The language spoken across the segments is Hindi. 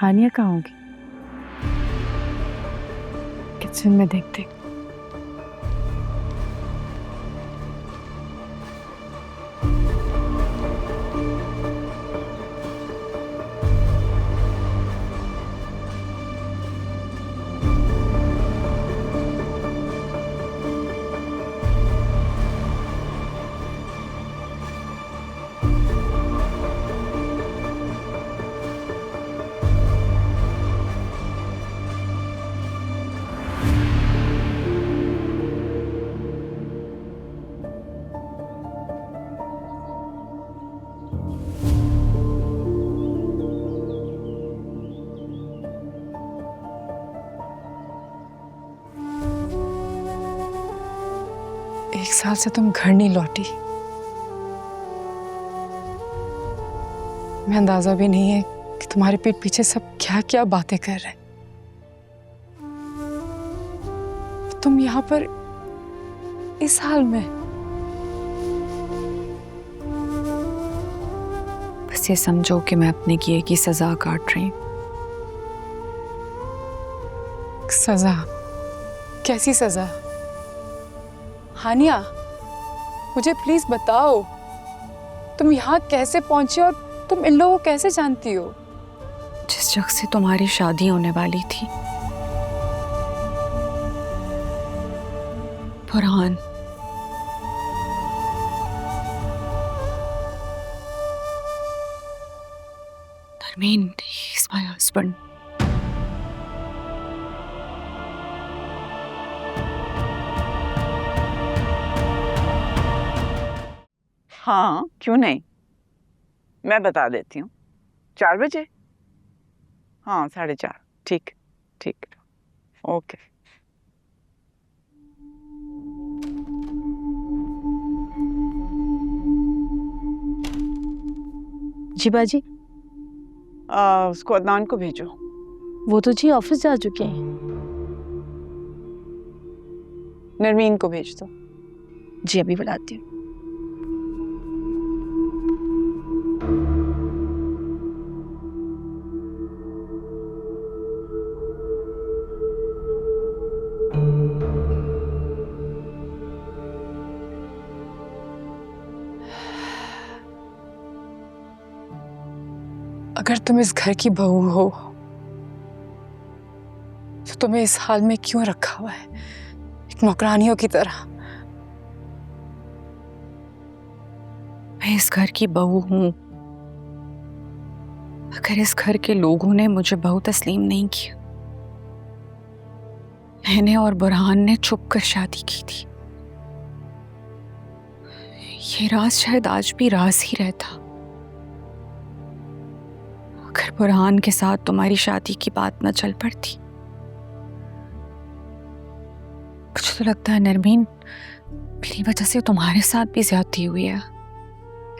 हानिया कहाँ होगी? किचन में देखते। एक साल से तुम घर नहीं लौटी। मैं अंदाजा भी नहीं है कि तुम्हारे पीठ पीछे सब क्या क्या बातें कर रहे हैं। तुम यहाँ पर इस हाल में। बस ये समझो कि मैं अपने किए की सजा काट रही हूँ। सजा? कैसी सजा? हानिया, मुझे प्लीज बताओ, तुम यहाँ कैसे पहुंची और तुम इन लोगों को कैसे जानती हो? जिस शख्स से तुम्हारी शादी होने वाली थी, Burhan. Narmeen, he is my husband. हाँ, क्यों नहीं, मैं बता देती हूँ। 4 बजे? हाँ, 4:30। ठीक ठीक, ओके। जी बाजी। उसको अदनान को भेजो। वो तो जी ऑफिस जा चुके हैं। नरमीन को भेज दो। जी अभी बुलाती हूँ। अगर तुम इस घर की बहू हो तो तुम्हें इस हाल में क्यों रखा हुआ है, एक नौकरानियों की तरह? मैं इस घर की बहू हूं। अगर इस घर के लोगों ने मुझे बहू तस्लीम नहीं किया, मैंने और बुरहान ने छुप कर शादी की थी। ये राज शायद आज भी राज ही रहता। अगर बुरहान के साथ तुम्हारी शादी की बात न चल पड़ती। मुझे तो लगता है नरमीन, मेरी वजह से तुम्हारे साथ भी ज्यादती हुई है।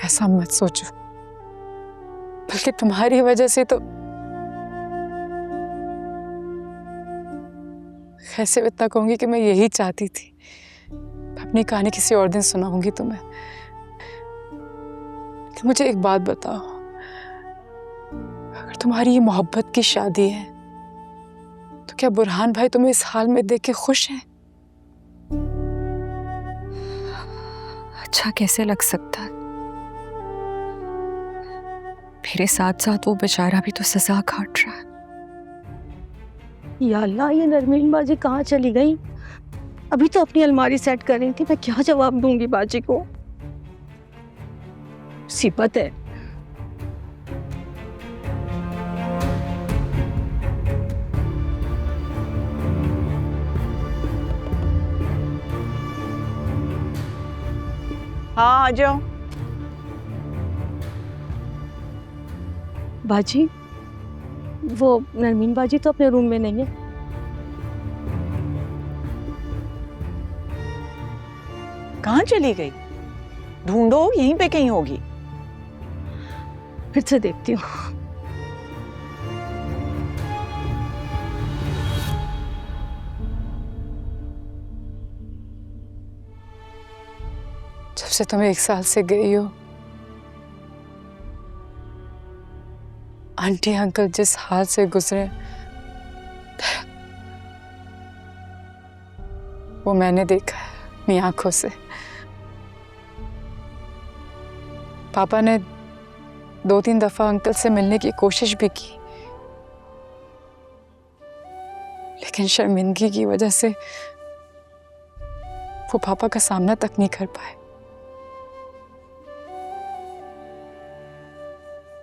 ऐसा मत सोचो, बल्कि तुम्हारी वजह से तो कैसे इतना कहूंगी कि मैं यही चाहती थी। अपनी कहानी किसी और दिन सुनाऊंगी तुम्हें। तो मुझे एक बात बताओ, अगर तुम्हारी ये मोहब्बत की शादी है तो क्या बुरहान भाई तुम्हें इस हाल में देख के खुश हैं? अच्छा कैसे लग सकता है? मेरे साथ साथ वो बेचारा भी तो सजा काट रहा है। या अल्लाह, ये नरमीन बाजी कहाँ चली गई? अभी तो अपनी अलमारी सेट कर रही थी। मैं क्या जवाब दूंगी बाजी को? मुसीबत है। हाँ, आ जाओ। बाजी, वो नरमीन बाजी तो अपने रूम में नहीं है। कहाँ चली गई? ढूंढो, यहीं पे कहीं होगी। फिर से देखती हूँ। जब से तुम 1 साल से गई हो, आंटी अंकल जिस हाल से गुजरे वो मैंने देखा है अपनी आंखों से। पापा ने 2-3 दफा अंकल से मिलने की कोशिश भी की, लेकिन शर्मिंदगी की वजह से वो पापा का सामना तक नहीं कर पाए।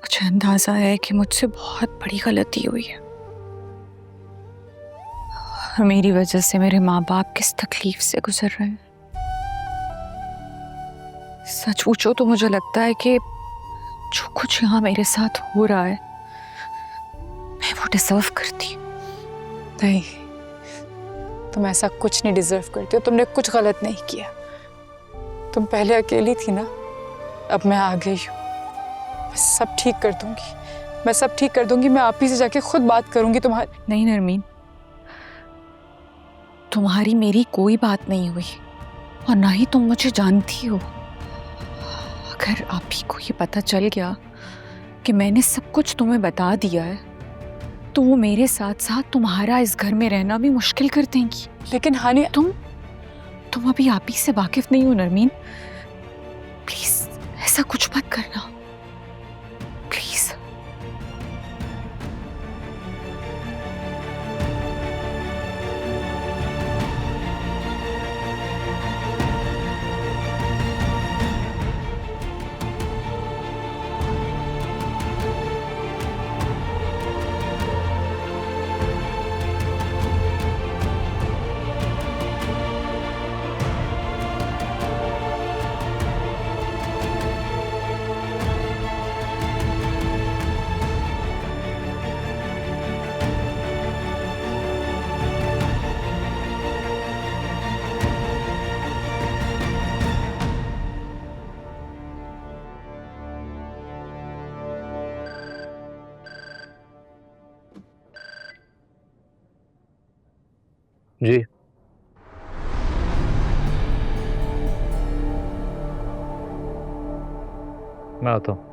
मुझे अंदाजा है कि मुझसे बहुत बड़ी गलती हुई है। मेरी वजह से मेरे माँ बाप किस तकलीफ से गुजर रहे हैं। सच पूछो तो मुझे लगता है कि जो कुछ यहाँ मेरे साथ हो रहा है मैं वो डिजर्व करती हूँ। नहीं, तुम ऐसा कुछ नहीं डिजर्व करती हो। तुमने कुछ गलत नहीं किया। तुम पहले अकेली थी ना, अब मैं आ गई हूँ। मैं सब ठीक कर दूंगी, मैं सब ठीक कर दूंगी। मैं आप ही से जाके खुद बात करूंगी तुम्हारी। नहीं नरमीन, तुम्हारी मेरी कोई बात नहीं हुई और ना ही तुम मुझे जानती हो। अगर आप ही को ये पता चल गया कि मैंने सब कुछ तुम्हें बता दिया है तो वो मेरे साथ साथ तुम्हारा इस घर में रहना भी मुश्किल कर देंगी। लेकिन हानि, तुम अभी आप ही से वाकिफ नहीं हो नरमीन। प्लीज ऐसा कुछ मत करना, प्लीज। जी, मैं आता हूँ।